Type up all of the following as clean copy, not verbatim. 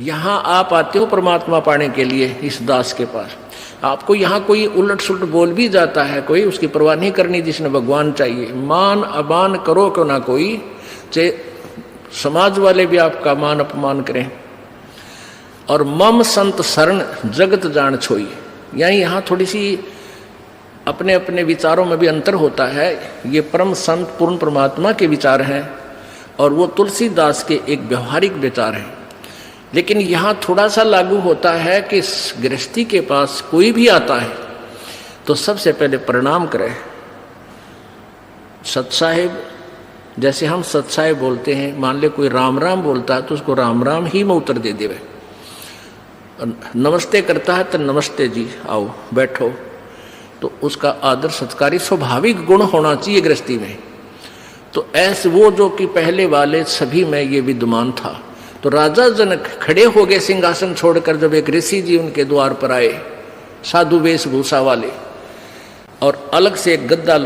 यहाँ आप आते हो परमात्मा पाने के लिए इस दास के पास। आपको यहाँ कोई उलट सुलट बोल भी जाता है, कोई उसकी परवाह नहीं करनी, जिसने भगवान चाहिए। मान अमान करो क्यों ना कोई, चाहे समाज वाले भी आपका मान अपमान करें। और मम संत शरण जगत जान छोई, यानी यहाँ थोड़ी सी अपने अपने विचारों में भी अंतर होता है। ये परम संत पूर्ण परमात्मा के विचार हैं और वो तुलसीदास के एक व्यवहारिक विचार हैं। लेकिन यहाँ थोड़ा सा लागू होता है कि गृहस्थी के पास कोई भी आता है तो सबसे पहले प्रणाम करे। सतसाहेब, जैसे हम सतसाहेब बोलते हैं, मान ले कोई राम राम बोलता है तो उसको राम राम ही में उत्तर दे देवे। नमस्ते करता है तो नमस्ते जी, आओ बैठो, तो उसका आदर सत्कारी स्वाभाविक गुण होना चाहिए गृहस्थी में। तो ऐसे वो जो कि पहले वाले सभी में ये विद्यमान था। तो राजा जनक खड़े हो गए सिंहासन छोड़कर जब एक ऋषि जी उनके द्वार पर आए, साधु वेशभूषा वाले, और अलग से एक गद्दा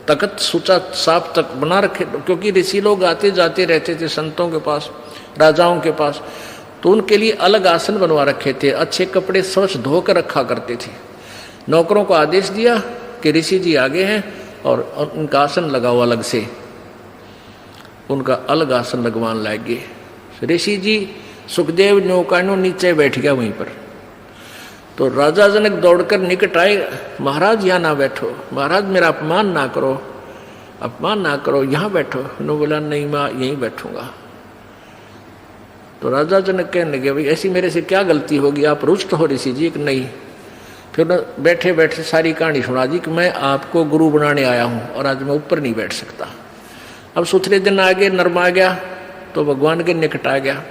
तख्त सूचा साफ तक बना रखे, क्योंकि ऋषि लोग आते जाते रहते थे संतों के पास, राजाओं के पास, तो उनके लिए अलग आसन बनवा रखे थे। अच्छे कपड़े स्वच्छ धोकर रखा करते थे। नौकरों को आदेश दिया कि ऋषि जी आगे हैं और उनका आसन लगाओ अलग से, उनका अलग आसन लगवान लगे। ऋषि जी सुखदेव नौकानो नीचे बैठ गया वहीं पर। तो राजा जनक दौड़कर निकट आए, महाराज यहाँ ना बैठो, महाराज मेरा अपमान ना करो, अपमान ना करो, यहाँ बैठो। उन्होंने बोला नहीं मैं यहीं बैठूंगा। तो राजा जनक कहने लगे भाई ऐसी मेरे से क्या गलती होगी, आप रुष्ट हो ऋषि जी? कि नहीं। फिर बैठे बैठे सारी कहानी सुना दी कि मैं आपको गुरु बनाने आया हूँ और आज मैं ऊपर नहीं बैठ सकता। अब सुथरे दिन आ गए, नरमा आ गया तो भगवान के निकट आ गया।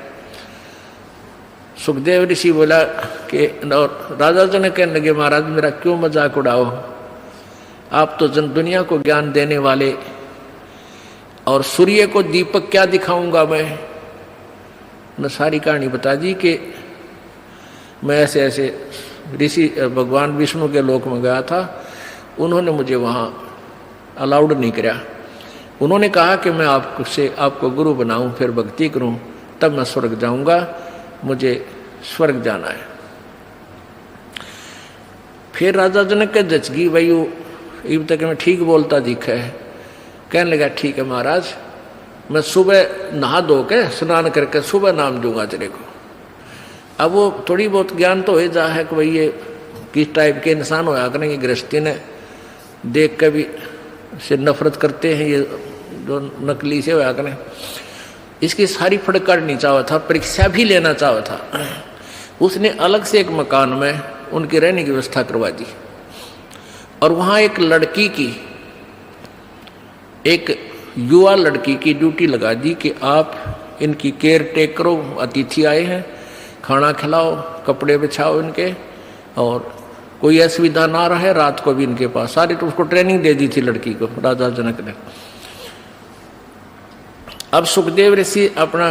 सुखदेव ऋषि बोला कि, और राजा जनक कहने लगे महाराज मेरा क्यों मजाक उड़ाओ, आप तो जन दुनिया को ज्ञान देने वाले, और सूर्य को दीपक क्या दिखाऊंगा मैं। न सारी कहानी बता दी कि मैं ऐसे ऐसे ऋषि भगवान विष्णु के लोक में गया था, उन्होंने मुझे वहाँ अलाउड नहीं किया। उन्होंने कहा कि मैं आपको गुरु बनाऊं, फिर भक्ति करूं, तब मैं स्वर्ग जाऊंगा, मुझे स्वर्ग जाना है। फिर राजा जनक के जचगी भाई इब तक मैं ठीक बोलता दिखा है। कहने लगा ठीक है महाराज, मैं सुबह नहा धो के स्नान करके सुबह नाम दूंगा तेरे को। अब वो थोड़ी बहुत ज्ञान तो हो जा है कि भाई ये किस टाइप के इंसान होया करेंगे, गृहस्थी ने देख के भी से नफरत करते हैं, ये जो नकली से होया करें। इसकी सारी फड़कड़नी चाहा था, परीक्षा भी लेना चाहा था। उसने अलग से एक मकान में उनकी रहने की व्यवस्था करवा दी और वहाँ एक लड़की की, एक युवा लड़की की ड्यूटी लगा दी कि आप इनकी केयर टेक करो, अतिथि आए हैं, खाना खिलाओ, कपड़े बिछाओ इनके, और कोई असुविधा ना रहे, रात को भी इनके पास। सारी तो उसको ट्रेनिंग दे दी थी लड़की को राजा जनक ने। अब सुखदेव ऋषि अपना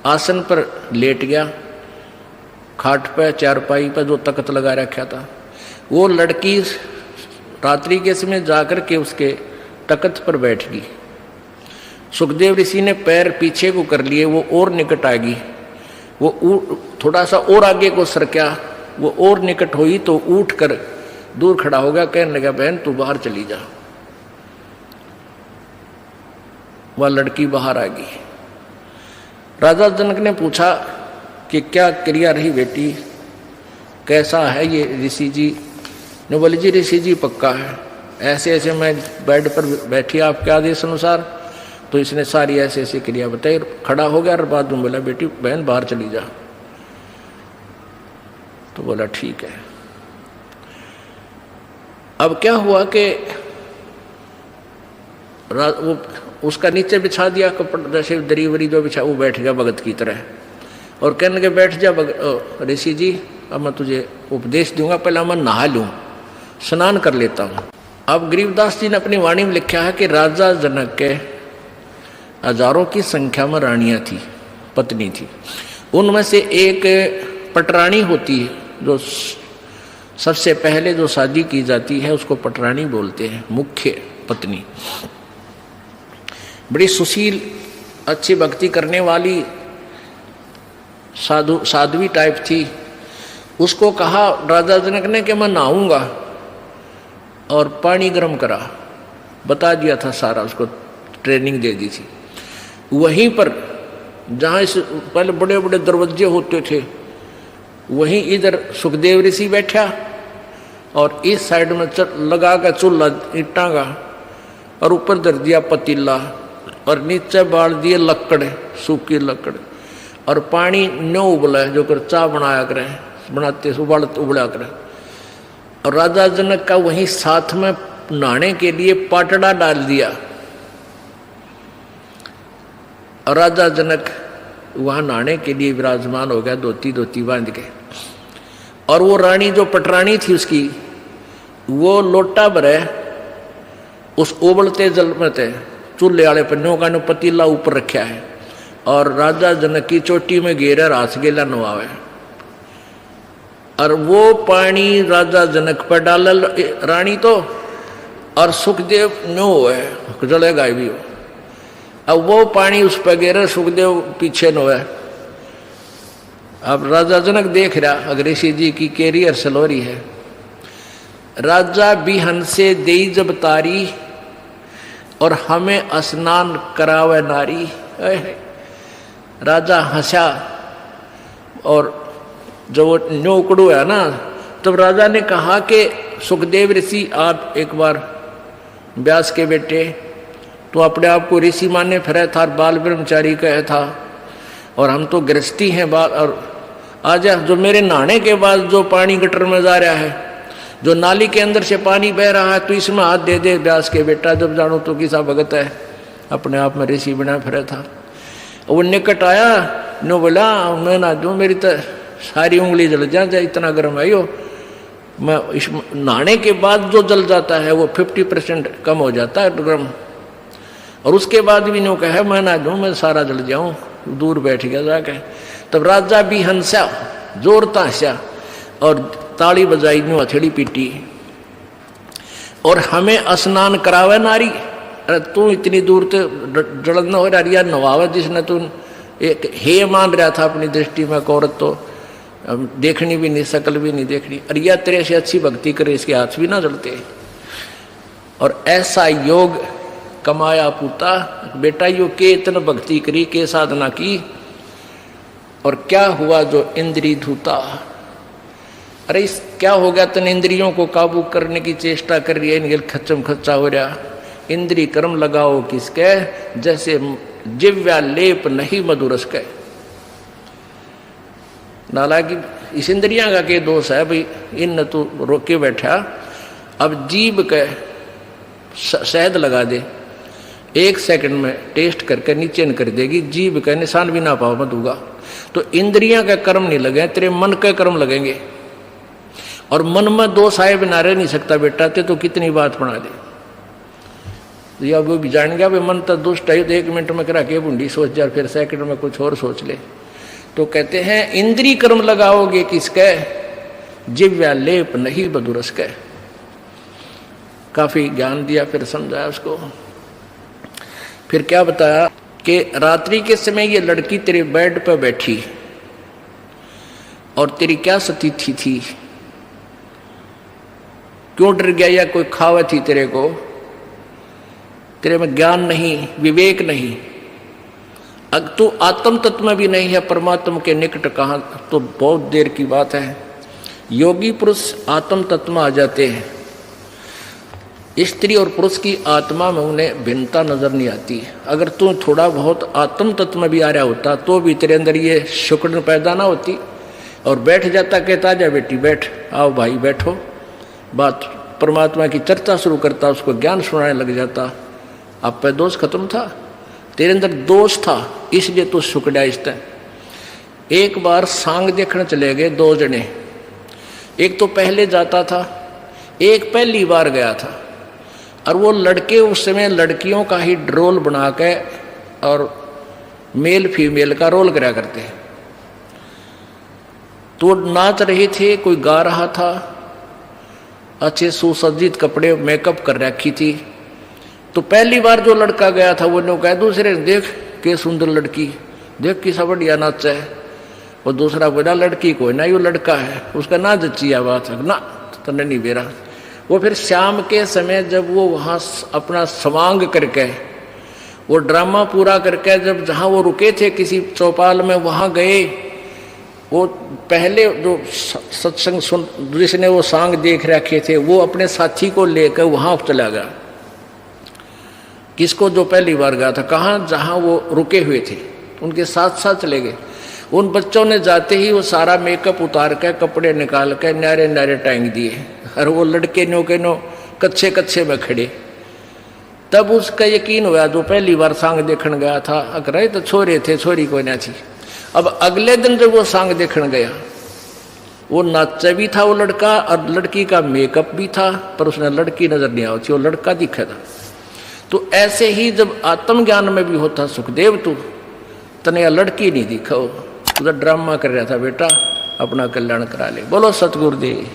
आसन पर लेट गया, खाट पे चारपाई पर जो तख्त लगा रखा था। वो लड़की रात्रि के समय जाकर के उसके तख्त पर बैठ गई। सुखदेव ऋषि ने पैर पीछे को कर लिए, वो और निकट आ गई। वो थोड़ा सा और आगे को सरका, वो और निकट हुई तो उठ कर दूर खड़ा हो गया। कहने लगा बहन तू बाहर चली जा। वह लड़की बाहर आ गई। राजा जनक ने पूछा कि क्या क्रिया रही बेटी, कैसा है ये ऋषि जी? ने बोले जी ऋषि जी पक्का है, ऐसे ऐसे मैं बेड पर बैठी आपके आदेश अनुसार। तो इसने सारी ऐसे ऐसी क्रिया बताई, खड़ा हो गया और बाद में बोला बेटी बहन बाहर चली जा। तो बोला ठीक है। अब क्या हुआ कि वो उसका नीचे बिछा दिया कपड़ा, जैसे दरी वरी जो बिछा, वो बैठ गया भगत की तरह और कहने लगे बैठ जा ऋषि जी, अब मैं तुझे उपदेश दूंगा, पहले मैं नहा लूं, स्नान कर लेता हूं। अब गरीबदास जी ने अपनी वाणी में लिखा है कि राजा जनक के हजारों की संख्या में रानियां थी, पत्नी थी। उनमें से एक पटरानी होती है, जो सबसे पहले जो शादी की जाती है उसको पटरानी बोलते हैं, मुख्य पत्नी। बड़ी सुशील, अच्छी भक्ति करने वाली, साध्वी टाइप थी। उसको कहा राजा जनक ने कि मैं नहाऊंगा, और पानी गर्म करा, बता दिया था सारा, उसको ट्रेनिंग दे दी थी। वहीं पर जहाँ इस पहले बड़े बड़े दरवाजे होते थे, वहीं इधर सुखदेव ऋषि बैठा, और इस साइड में लगा का चूल्हा ईंटा का, और ऊपर धर दिया पतीला, और नीचे बाल दिए लकड़, सूखी लकड़, और पानी न्यो उबला जो कर चाय बनाया करें, बनाते उबला करें। और राजा जनक का वहीं साथ में नहाने के लिए पाटड़ा डाल दिया, और राजा जनक वहां नहाने के लिए विराजमान हो गया, धोती बांध के। और वो रानी जो पटरानी थी उसकी, वो लोटा भरे उस उबलते जल में थे, चूल्हे वाले पन्नों का पतीला ऊपर रखा है, और राजा जनक की चोटी में घेरा हाथ गेला नवावे, और वो पानी राजा जनक पर डाल रानी तो, और सुखदेव नो है जलेगा भी हो। अब वो पानी उस पर गिरे, सुखदेव पीछे नो है। अब राजा जनक देख रहा अग्रेसी जी की कैरियर सलोरी है। राजा बिहन से देई जब तारी, और हमें स्नान करावे नारी। राजा हंसा, और जब वो न्योकड़ू है ना, तब राजा ने कहा कि सुखदेव ऋषि आप एक बार व्यास के बेटे, तो अपने आप को ऋषि माने फिर था, बाल ब्रह्मचारी कहे था, और हम तो गृहस्थी हैं बाल। और आज जो मेरे नहाने के बाद जो पानी गटर में जा रहा है, जो नाली के अंदर से पानी बह रहा है, तो इसमें हाथ दे दे व्यास के बेटा, जब जानो तो किसा भगत है, अपने आप में ऋषि बना फिर था। वो निकट आया, नो बोला मैं ना दूँ, मेरी तो सारी उंगली जल जाए, इतना गर्म है यो। मैं इस नहाने के बाद जो जल जाता है वो 50% कम हो जाता है गर्म, और उसके बाद भी नो कहे मैं ना दूँ, मैं सारा जल जाऊँ, दूर बैठ गया जाके। तब राजा भी हंसा, जोरता हंसा, और ताली बजाई, नो हथेली पीटी, और हमें स्नान करावे नारी। अरे तू इतनी दूर से जलन हो रहा नवावे, जिसने तू एक हे मान रहा था अपनी दृष्टि में, औरत तो देखनी भी नहीं, शकल भी नहीं देखनी, अरे यह तेरे से अच्छी भक्ति करे, इसके हाथ भी ना जलते। और ऐसा योग कमाया पूता, बेटा यो के इतना भक्ति करी, के साधना की, और क्या हुआ जो इंद्री धूता। अरे इस क्या हो गया, तन इंद्रियों को काबू करने की चेष्टा कर रही है, इनके खच्चम खच्चा हो रहा। इंद्री कर्म लगाओ किसके, जैसे जिव्या लेप नहीं मधुरस के। नालाकि इस इंद्रियां का के दोष है भाई, इन तू रोके बैठा। अब जीभ के शहद लगा दे, 1 सेकंड में टेस्ट करके नीचे न कर देगी, जीभ का निशान भी ना पाओ मत होगा। तो इंद्रियां का कर्म नहीं लगे, तेरे मन के कर्म लगेंगे, और मन में दोष आए बिना रह नहीं सकता बेटा, ते तो कितनी बात बना दे। या वो भी जान गया भाई मन तो दुष्ट है, तो 1 मिनट में करा के बूंदी सोच जा, फिर सेकंड में कुछ और सोच ले। तो कहते हैं इंद्री कर्म लगाओगे किसके, जिव्या लेप नहीं मधुरस के। काफी ज्ञान दिया, फिर समझाया उसको। फिर क्या बताया कि रात्रि के समय ये लड़की तेरे बेड पर बैठी, और तेरी क्या स्थिति थी, क्यों डर गया, या कोई खावा थी तेरे को, तेरे में ज्ञान नहीं, विवेक नहीं, अगर तू आत्म तत्व में भी नहीं है, परमात्मा के निकट कहाँ, तो बहुत देर की बात है। योगी पुरुष आत्म तत्व में आ जाते हैं, स्त्री और पुरुष की आत्मा में उन्हें भिन्नता नजर नहीं आती। अगर तू थोड़ा बहुत आत्म तत्व में भी आ रहा होता, तो भी तेरे अंदर ये शुक्र पैदा ना होती, और बैठ जाता, कहता जा बेटी बैठ, आओ भाई बैठो, बात परमात्मा की चर्चा शुरू करता, उसको ज्ञान सुनाने लग जाता। आप पे दोष खत्म था, तेरे अंदर दोष था, इसलिए तो सुकड़ा इस तरह। एक बार सांग देखने चले गए 2 जने, एक तो पहले जाता था, एक पहली बार गया था। और वो लड़के उस समय लड़कियों का ही रोल बना के और मेल फीमेल का रोल करा करते हैं। तो नाच रहे थे, कोई गा रहा था, अच्छे सुसज्जित कपड़े मेकअप कर रखी थी। तो पहली बार जो लड़का गया था वो लोग कहा दूसरे, देख के सुंदर लड़की, देख किसा बढ़िया नाच है। और दूसरा बोला लड़की को ना, यो लड़का है, उसका ना जच्ची बात है ना, तो नहीं बेरा। वो फिर शाम के समय जब वो वहाँ अपना स्वांग करके, वो ड्रामा पूरा करके, जब जहाँ वो रुके थे किसी चौपाल में वहाँ गए, वो पहले जो सत्संग सुन जिसने वो सांग देख रखे थे वो अपने साथी को लेकर वहाँ चला गया। किसको? जो पहली बार गया था। कहाँ? जहाँ वो रुके हुए थे, उनके साथ साथ चले गए। उन बच्चों ने जाते ही वो सारा मेकअप उतार कर, कपड़े निकाल कर न्यारे न्यारे टांग दिए, और वो लड़के नो के नो कच्चे कच्चे में खड़े। तब उसका यकीन हुआ, जो पहली बार सांग देखने गया था, अगर तो छोरे थे, छोरी कोई ना थी। अब अगले दिन जब वो सांग देखने गया, वो नाचा भी था वो लड़का, और लड़की का मेकअप भी था, पर उसने लड़की नजर नहीं आई थी, वो लड़का दिखा था। तो ऐसे ही जब आत्मज्ञान में भी होता सुखदेव, तू तने लड़की नहीं दिखा, तुझा ड्रामा कर रहा था बेटा, अपना कल्याण करा ले। बोलो सतगुरुदेव।